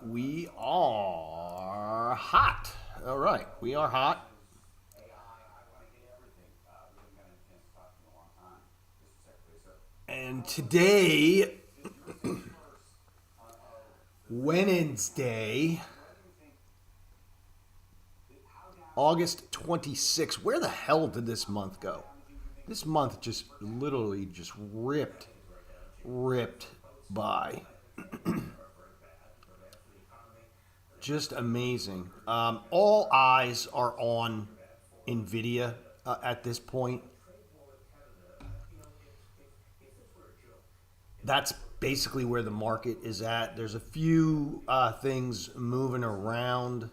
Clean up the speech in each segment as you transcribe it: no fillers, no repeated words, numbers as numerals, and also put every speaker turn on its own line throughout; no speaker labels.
We are hot. All right, we are hot. And today, Wednesday, August 26th. Where the hell did this month go? This month just literally just ripped by. Just amazing. All eyes are on NVIDIA at this point. That's basically where the market is at. There's a few things moving around.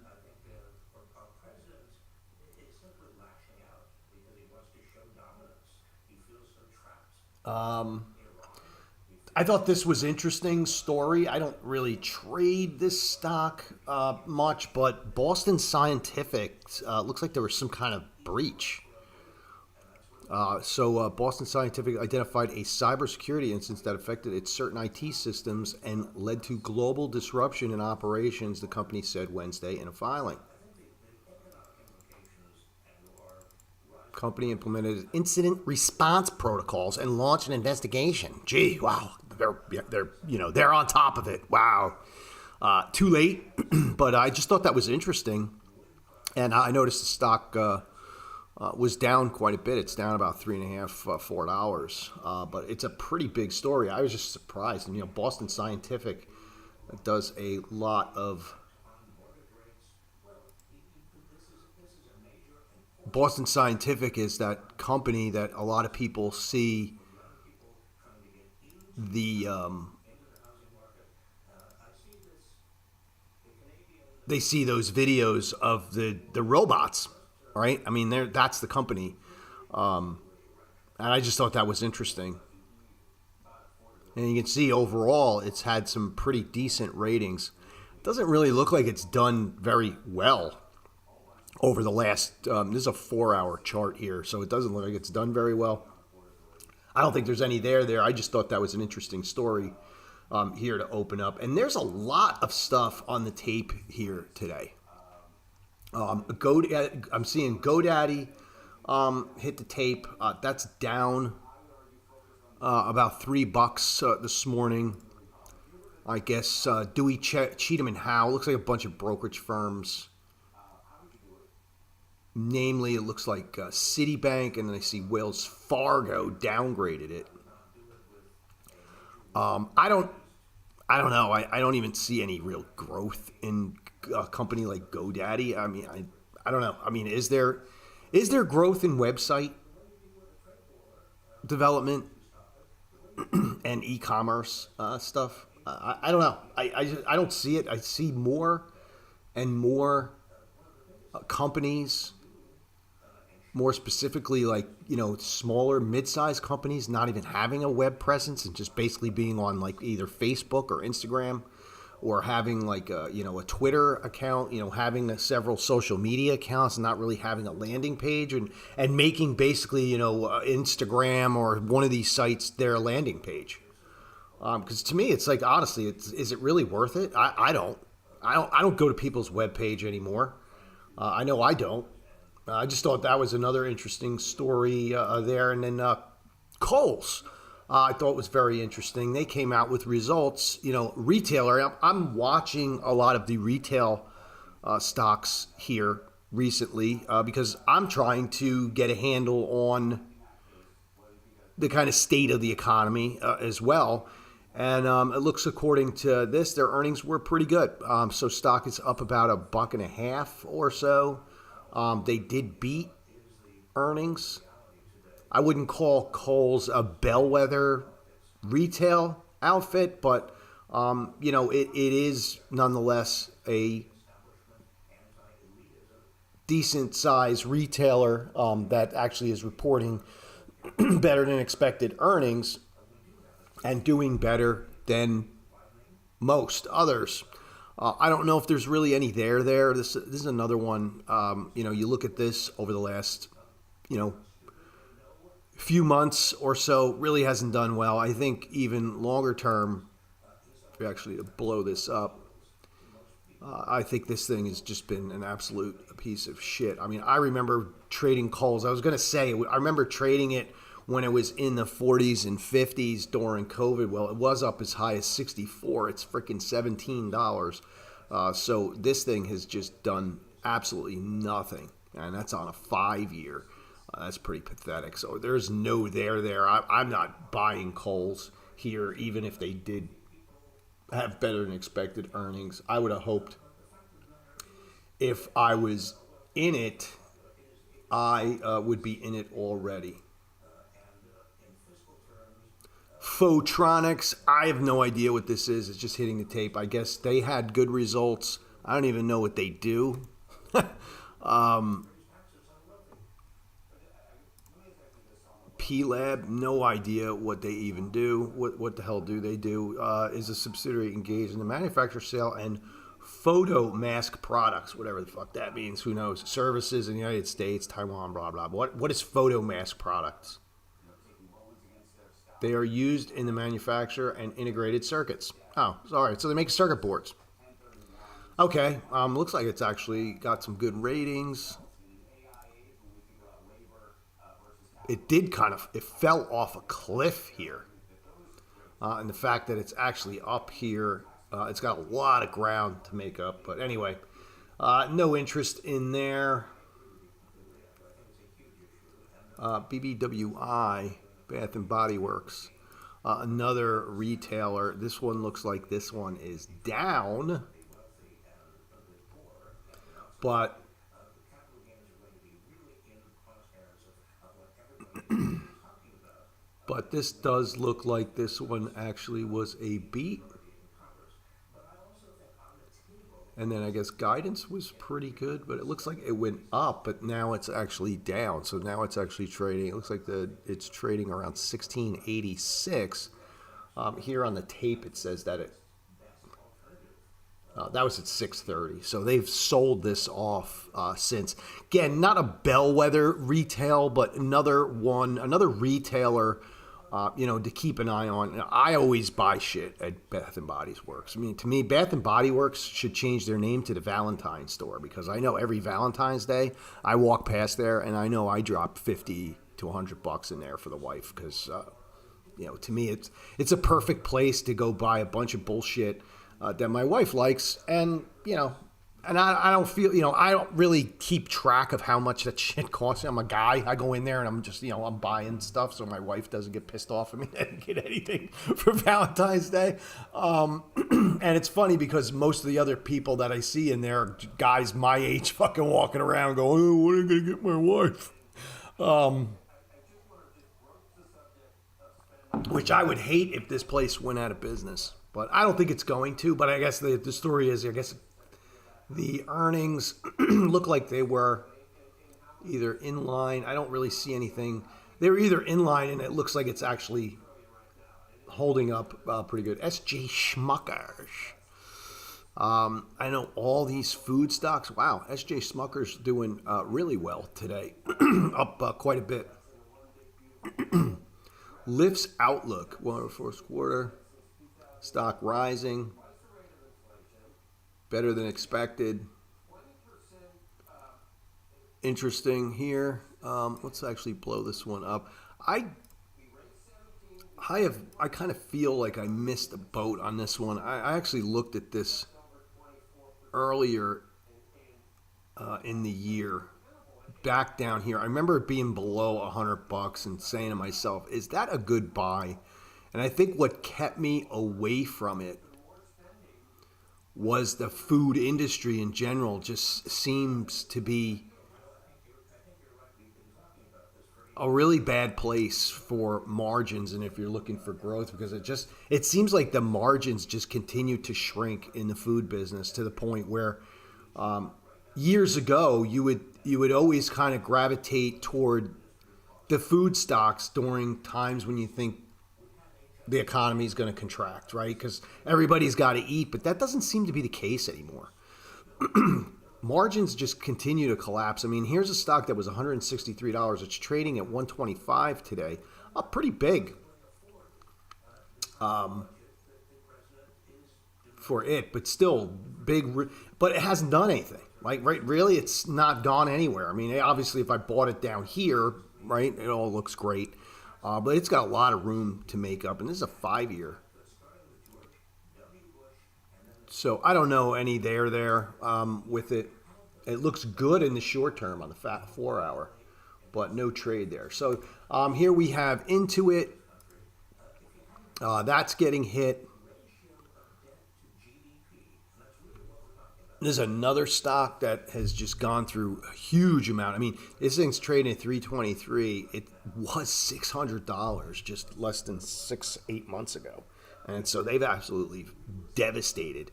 I thought this was interesting story. I don't really trade this stock much, but Boston Scientific looks like there was some kind of breach. So Boston Scientific identified a cybersecurity incident that affected its certain IT systems and led to global disruption in operations, the company said Wednesday in a filing. Company implemented incident response protocols and launched an investigation. Gee, wow, they're on top of it. Wow, too late, but I just thought that was interesting, and I noticed the stock was down quite a bit. It's down about $3.5, $4, but it's a pretty big story. I was just surprised, and Boston Scientific does a lot of. Boston Scientific is that company that a lot of people see they see those videos of the robots, right? I mean, that's the company, and I just thought that was interesting. And you can see overall, it's had some pretty decent ratings. It doesn't really look like it's done very well over the last, this is a 4-hour chart here, so it doesn't look like it's done very well. I don't think there's any there. I just thought that was an interesting story here to open up. And there's a lot of stuff on the tape here today. I'm seeing GoDaddy hit the tape. That's down about $3 this morning. I guess Dewey, Cheatham and Howe. Looks like a bunch of brokerage firms. Namely, it looks like Citibank, and then I see Wells Fargo downgraded it. I don't know. I don't even see any real growth in a company like GoDaddy. I mean, I don't know. I mean, is there growth in website development and e-commerce stuff? I don't know. I don't see it. I see more and more companies. More specifically, like, smaller, mid-sized companies not even having a web presence and just basically being on like either Facebook or Instagram, or having like a Twitter account, having several social media accounts and not really having a landing page, and making basically, Instagram or one of these sites their landing page. Because to me, it's like, honestly, is it really worth it? I don't go to people's web page anymore. I know I don't. I just thought that was another interesting story there. And then Kohl's, I thought was very interesting. They came out with results. Retailer, I'm watching a lot of the retail stocks here recently because I'm trying to get a handle on the kind of state of the economy as well. And it looks, according to this, their earnings were pretty good. So stock is up about $1.50 or so. They did beat earnings. I wouldn't call Kohl's a bellwether retail outfit, but it is nonetheless a decent sized retailer that actually is reporting better than expected earnings and doing better than most others. I don't know if there's really any there. This is another one. You look at this over the last, few months or so, really hasn't done well. I think even longer term, actually to blow this up, I think this thing has just been an absolute piece of shit. I mean, I remember trading calls. I was going to say, I remember trading it when it was in the 40s and 50s during COVID. Well, it was up as high as 64. It's freaking $17. So this thing has just done absolutely nothing. And that's on a 5-year. That's pretty pathetic. So there's no there. I'm not buying Kohl's here, even if they did have better than expected earnings. I would have hoped if I was in it, I would be in it already. Photronics, I have no idea what this is. It's just hitting the tape. I guess they had good results. I don't even know what they do. P-Lab, no idea what they even do. What the hell do they do? Is a subsidiary engaged in the manufacture, sale, and photo mask products, whatever the fuck that means. Who knows? Services in the United States, Taiwan, blah, blah. What is photo mask products? They are used in the manufacture and integrated circuits. Oh, sorry. So they make circuit boards. Okay. Looks like it's actually got some good ratings. It did it fell off a cliff here. And the fact that it's actually up here, it's got a lot of ground to make up. But anyway, no interest in there. BBWI, Bath and Body Works, another retailer. This one looks like this one is down. But but this does look like this one actually was a beat. And then I guess guidance was pretty good, but it looks like it went up, but now it's actually down. So now it's actually trading. It looks like it's trading around 1686. Here on the tape, it says that that was at 6:30. So they've sold this off since. Again, not a bellwether retail, but another retailer, to keep an eye on. I always buy shit at Bath and Body Works. I mean, to me, Bath and Body Works should change their name to the Valentine's store, because I know every Valentine's Day I walk past there and I know I drop $50 to $100 in there for the wife, because to me it's a perfect place to go buy a bunch of bullshit that my wife likes, and and I don't feel, I don't really keep track of how much that shit costs. I'm a guy. I go in there and I'm just, I'm buying stuff so my wife doesn't get pissed off at me that I didn't get anything for Valentine's Day. And it's funny because most of the other people that I see in there are guys my age fucking walking around going, oh, what are you going to get my wife? Which I would hate if this place went out of business. But I don't think it's going to. But I guess the story is, the earnings look like they were either in line. I don't really see anything. They were either in line, and it looks like it's actually holding up pretty good. S.J. Smuckers. I know all these food stocks. Wow, S.J. Smuckers doing really well today. Up quite a bit. Lyft's outlook. Well, first quarter. Stock rising. Better than expected. Interesting here. Let's actually blow this one up. I kind of feel like I missed the boat on this one. I actually looked at this earlier in the year, back down here. I remember it being below $100 and saying to myself, is that a good buy? And I think what kept me away from it was the food industry in general just seems to be a really bad place for margins, and if you're looking for growth, because it seems like the margins just continue to shrink in the food business to the point where years ago you would always kind of gravitate toward the food stocks during times when you think the economy is going to contract, right? Because everybody's got to eat, but that doesn't seem to be the case anymore. Margins just continue to collapse. I mean, here's a stock that was $163. It's trading at $125 today, up pretty big for it, but still but it hasn't done anything. Like, right, really, it's not gone anywhere. I mean, obviously, if I bought it down here, right, it all looks great. But it's got a lot of room to make up, and this is a 5-year. So I don't know any there with it. It looks good in the short term on the 4-hour, but no trade there. So here we have Intuit. That's getting hit. There's another stock that has just gone through a huge amount. I mean, this thing's trading at 323. It was $600 just less than 6-8 months ago. And so they've absolutely devastated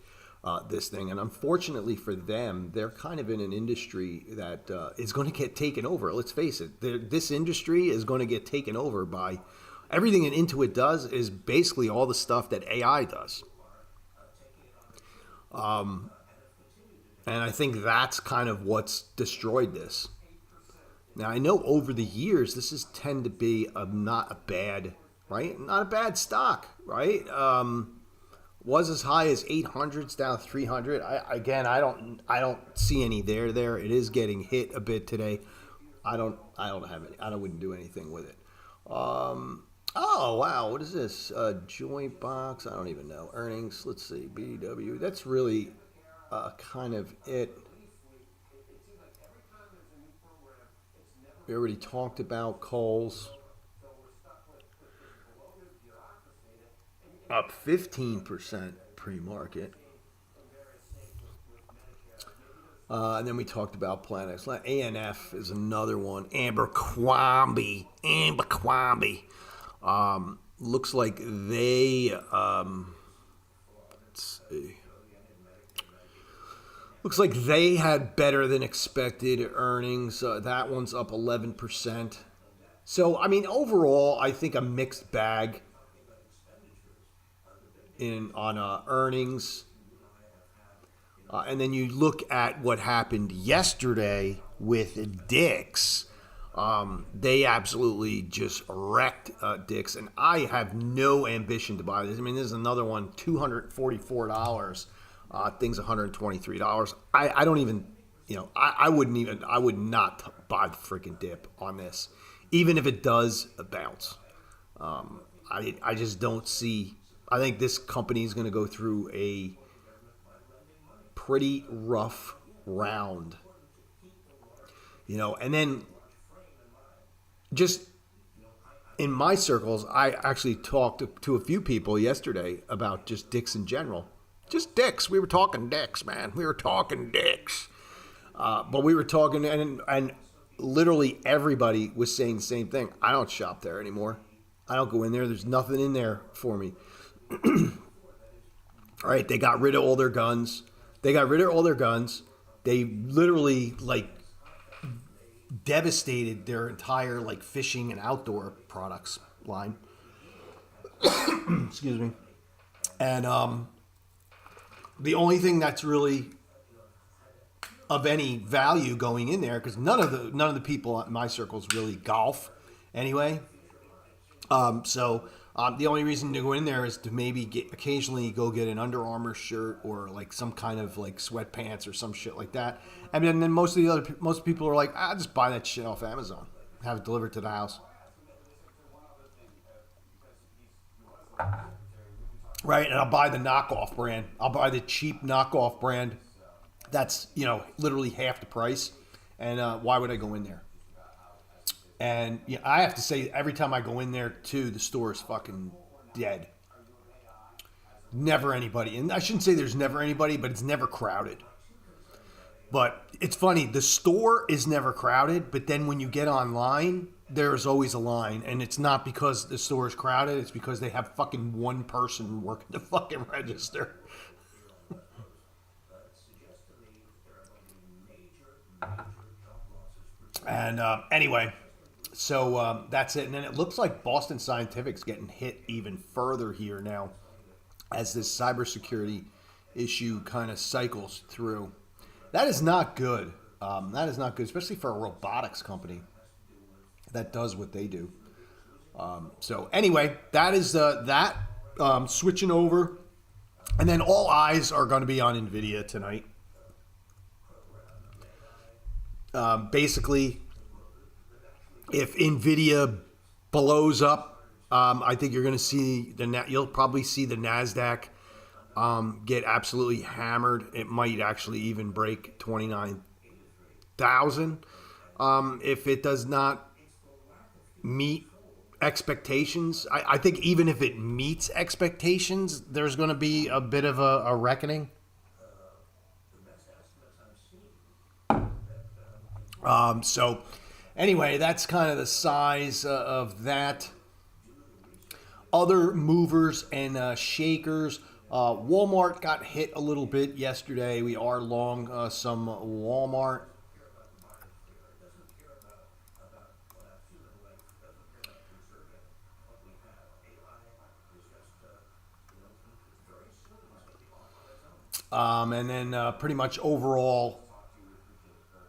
this thing. And unfortunately for them, they're kind of in an industry that is going to get taken over. Let's face it. This industry is going to get taken over by everything that Intuit does is basically all the stuff that AI does. And I think that's kind of what's destroyed this. Now, I know over the years, this has tended to be not a bad, right? Not a bad stock, right? Was as high as 800s, down 300. I don't see any there. It is getting hit a bit today. I wouldn't do anything with it. Oh wow, what is this? Joint box? I don't even know. Earnings. Let's see. BDW. That's really kind of it. We already talked about Kohl's. Up 15% pre-market. And then we talked about Planex. ANF is another one. Abercrombie. Looks like they, let's see. Looks like they had better than expected earnings. That one's up 11%. So, I mean, overall, I think a mixed bag on earnings. And then you look at what happened yesterday with Dick's. They absolutely just wrecked Dick's, and I have no ambition to buy this. I mean, this is another one, $244. Thing's $123. I don't even, I would not buy the freaking dip on this, even if it does bounce. I just don't see. I think this company is going to go through a pretty rough round, and then just in my circles, I actually talked to a few people yesterday about just Dick's in general. Just Dick's. We were talking Dick's, man. We were talking Dick's. But we were talking, and literally everybody was saying the same thing. I don't shop there anymore. I don't go in there. There's nothing in there for me. All right, they got rid of all their guns. They literally, devastated their entire, fishing and outdoor products line. Excuse me. And the only thing that's really of any value going in there, because none of the people in my circles really golf anyway. So the only reason to go in there is to maybe occasionally go get an Under Armour shirt or some kind of sweatpants or some shit like that. And then most people are like, just buy that shit off Amazon, have it delivered to the house. Right, and I'll buy the knockoff brand. I'll buy the cheap knockoff brand. That's literally half the price. And why would I go in there? And I have to say, every time I go in there, too, the store is fucking dead. Never anybody. And I shouldn't say there's never anybody, but it's never crowded. But it's funny, the store is never crowded, but then when you get online, there's always a line. And it's not because the store is crowded, it's because they have fucking one person working the fucking register. And anyway... So that's it. And then it looks like Boston Scientific's getting hit even further here now as this cybersecurity issue kind of cycles through. That is not good. That is not good, especially for a robotics company that does what they do. So anyway, that is that. Switching over And then all eyes are going to be on NVIDIA tonight. Basically, if NVIDIA blows up, I think you're going to see you'll probably see the NASDAQ get absolutely hammered. It might actually even break 29,000 if it does not meet expectations. I think even if it meets expectations, there's going to be a bit of a reckoning. So anyway, that's kind of the size of that. Other movers and shakers. Walmart got hit a little bit yesterday. We are long some Walmart. And then pretty much overall,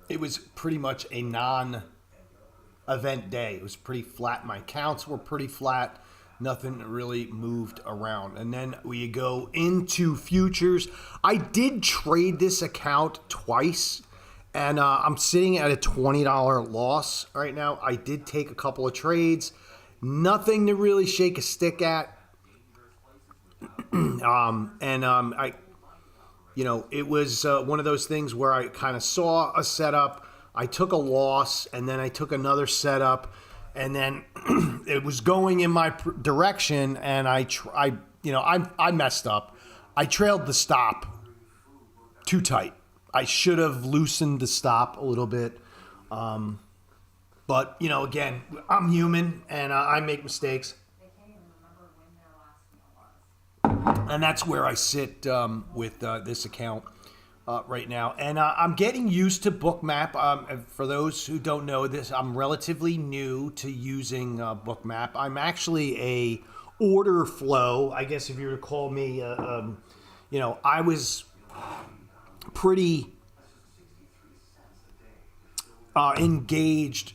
it was pretty much a non-event day. It was pretty flat. My counts were pretty flat. Nothing really moved around. And then we go into futures. I did trade this account twice, and I'm sitting at a $20 loss right now. I did take a couple of trades. Nothing to really shake a stick at. It was one of those things where I kind of saw a setup. I took a loss, and then I took another setup, and then it was going in my direction, and I messed up. I trailed the stop too tight. I should have loosened the stop a little bit. But, again, I'm human, and I make mistakes. And that's where I sit with this account right now. And I'm getting used to Bookmap. For those who don't know this, I'm relatively new to using Bookmap. I'm actually a order flow. I guess if you were to call me, I was pretty engaged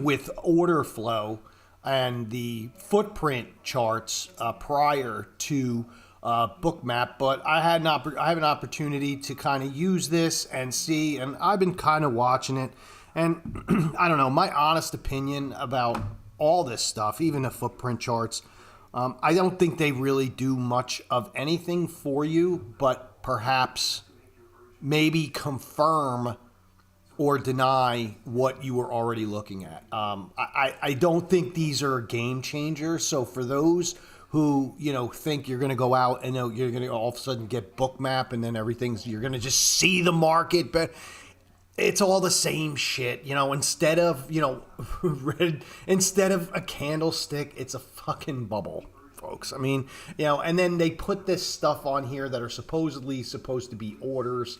with order flow and the footprint charts prior to Bookmap, but I have an opportunity to kind of use this and see, and I've been kind of watching it, and I don't know, my honest opinion about all this stuff, even the footprint charts, I don't think they really do much of anything for you, but perhaps maybe confirm or deny what you were already looking at. I don't think these are game changers. So for those who think you're going to go out and you're going to all of a sudden get Bookmap and then you're going to just see the market, but it's all the same shit. Instead of instead of a candlestick, it's a fucking bubble, folks. I mean, and then they put this stuff on here that are supposedly supposed to be orders.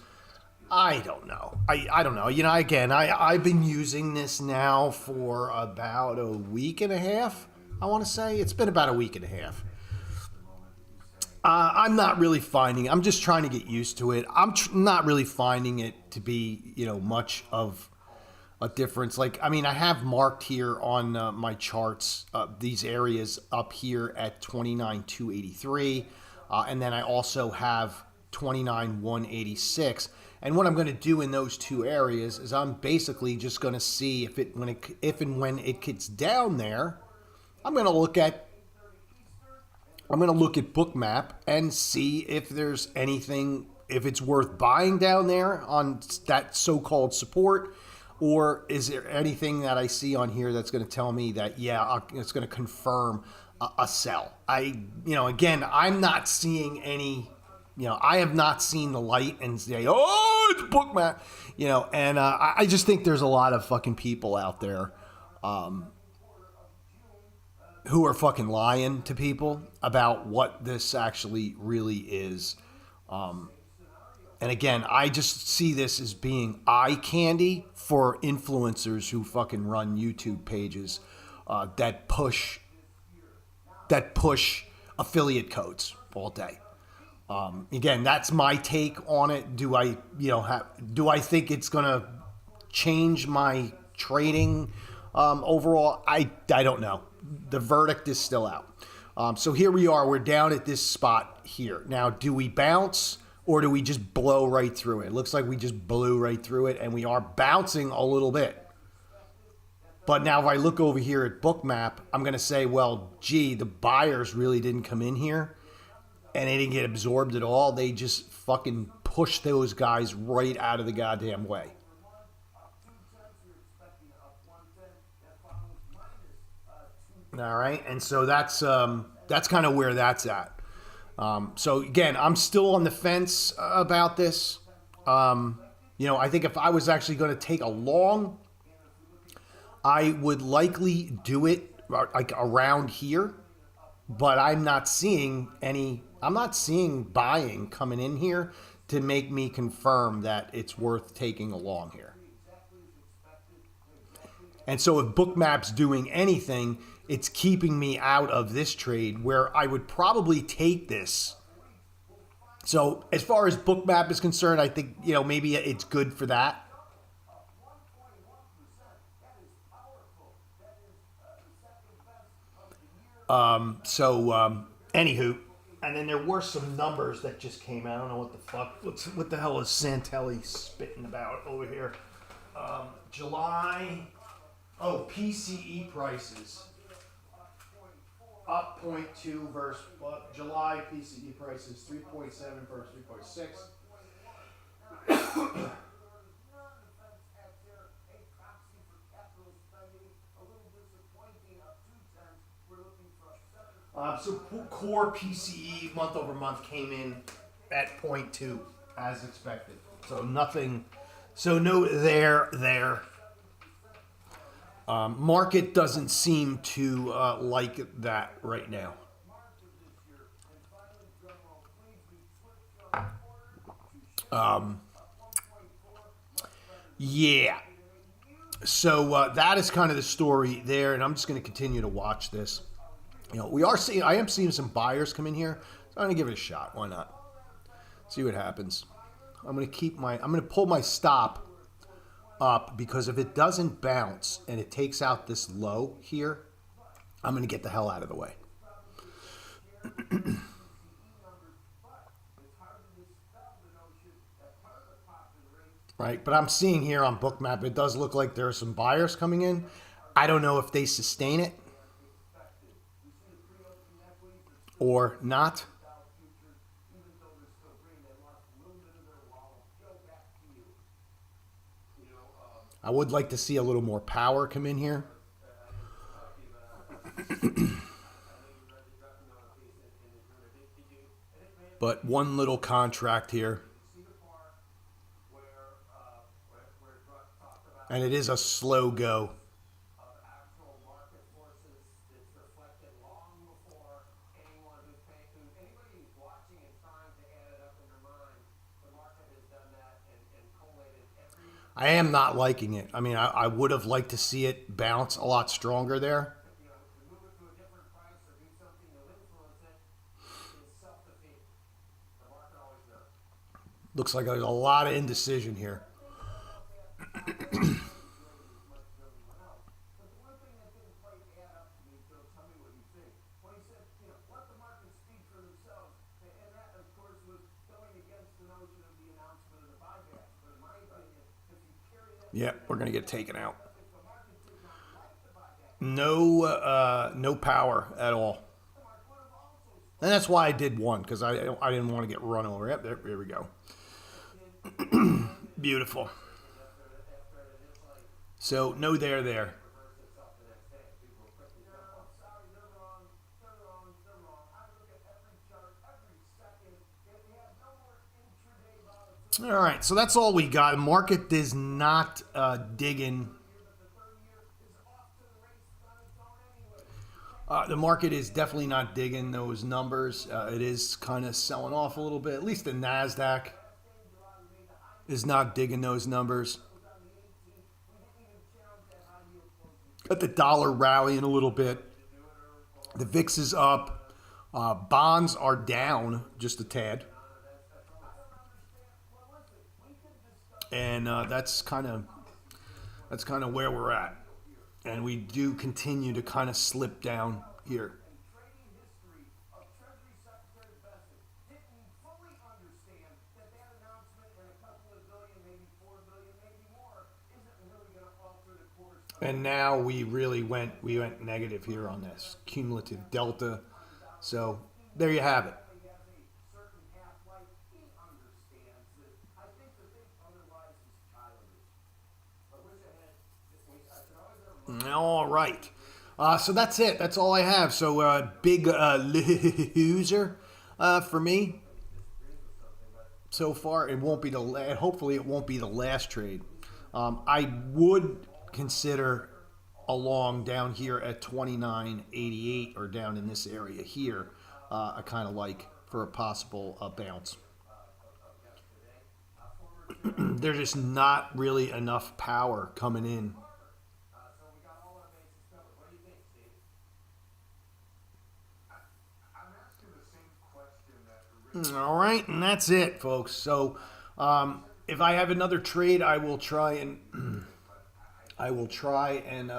I don't know. I don't know. Again, I've been using this now for about a week and a half. I want to say it's been about a week and a half. I'm not really finding. I'm just trying to get used to it. I'm not really finding it to be much of a difference. Like, I mean, I have marked here on my charts these areas up here at 29,283, and then I also have 29,186. And what I'm going to do in those two areas is I'm basically just going to see if and when it gets down there, I'm going to look at Bookmap and see if there's anything, if it's worth buying down there on that so-called support, or is there anything that I see on here that's going to tell me that, it's going to confirm a sell. Again, I'm not seeing any, I have not seen the light and say, oh, it's Bookmap, and I just think there's a lot of fucking people out there who are fucking lying to people about what this actually really is. And again, I just see this as being eye candy for influencers who fucking run YouTube pages that push affiliate codes all day. Again, that's my take on it. Do I think it's gonna change my trading overall? I don't know. The verdict is still out. So here we are. We're down at this spot here. Now, do we bounce or do we just blow right through it? It looks like we just blew right through it, and we are bouncing a little bit. But now if I look over here at Bookmap, I'm going to say, well, gee, the buyers really didn't come in here, and they didn't get absorbed at all. They just fucking pushed those guys right out of the goddamn way. All right, and so that's kind of where that's at. So again, I'm still on the fence about this. I think if I was actually going to take a long, I would likely do it like around here, but I'm not seeing buying coming in here to make me confirm that it's worth taking a long here. And so if Bookmap's doing anything, it's keeping me out of this trade where I would probably take this. So as far as Bookmap is concerned, I think, maybe it's good for that. Anywho, and then there were some numbers that just came out. I don't know what the fuck. What the hell is Santelli spitting about over here? July. Oh, PCE prices. Up 0.2 versus July PCE prices 3.7 versus 3.6. So core PCE month over month came in at 0.2 as expected. So nothing. So no there. Market doesn't seem to like that right now. Yeah. So that is kind of the story there, and I'm just going to continue to watch this. I am seeing some buyers come in here, so I'm going to give it a shot. Why not? See what happens. I'm going to pull my stop up, because if it doesn't bounce and it takes out this low here, I'm going to get the hell out of the way. Right, but I'm seeing here on Bookmap, it does look like there are some buyers coming in. I don't know if they sustain it or not. I would like to see a little more power come in here. But one little contract here. And it is a slow go. I am not liking it. I mean, I would have liked to see it bounce a lot stronger there. Looks like there's a lot of indecision here. Yeah, we're going to get taken out. No power at all. And that's why I did one, because I didn't want to get run over. Yep, there we go. Beautiful. So, no there. All right, so that's all we got. The market is not digging. The market is definitely not digging those numbers. It is kind of selling off a little bit. At least the NASDAQ is not digging those numbers. Got the dollar rallying a little bit. The VIX is up. Bonds are down just a tad. And that's kind of where we're at. And we do continue to kind of slip down here. And now we went negative here on this cumulative delta. So there you have it. All right. So that's it. That's all I have. So big loser for me so far. It won't be the hopefully it won't be the last trade. I would consider a long down here at 29.88 or down in this area here. I kind of like for a possible bounce. There's just not really enough power coming in. All right, and that's it, folks. So, if I have another trade, I will try and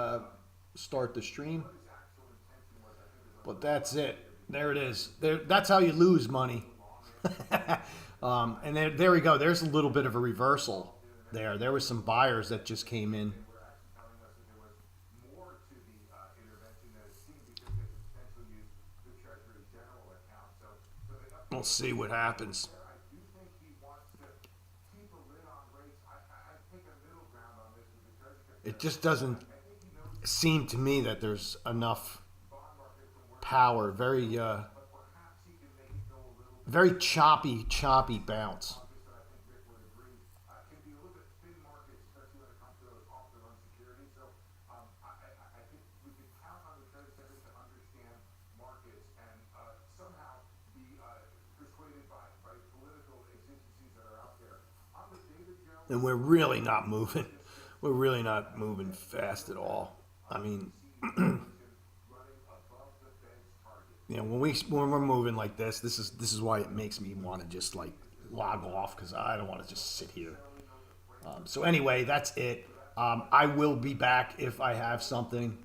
start the stream. But that's it. There it is. That's how you lose money. And there we go. There's a little bit of a reversal there. There was some buyers that just came in. We'll see what happens. It just doesn't seem to me that there's enough power. Very choppy bounce. And we're really not moving. We're really not moving fast at all. I mean, when we're moving like this is why it makes me want to just like log off because I don't want to just sit here. So anyway, that's it. I will be back if I have something.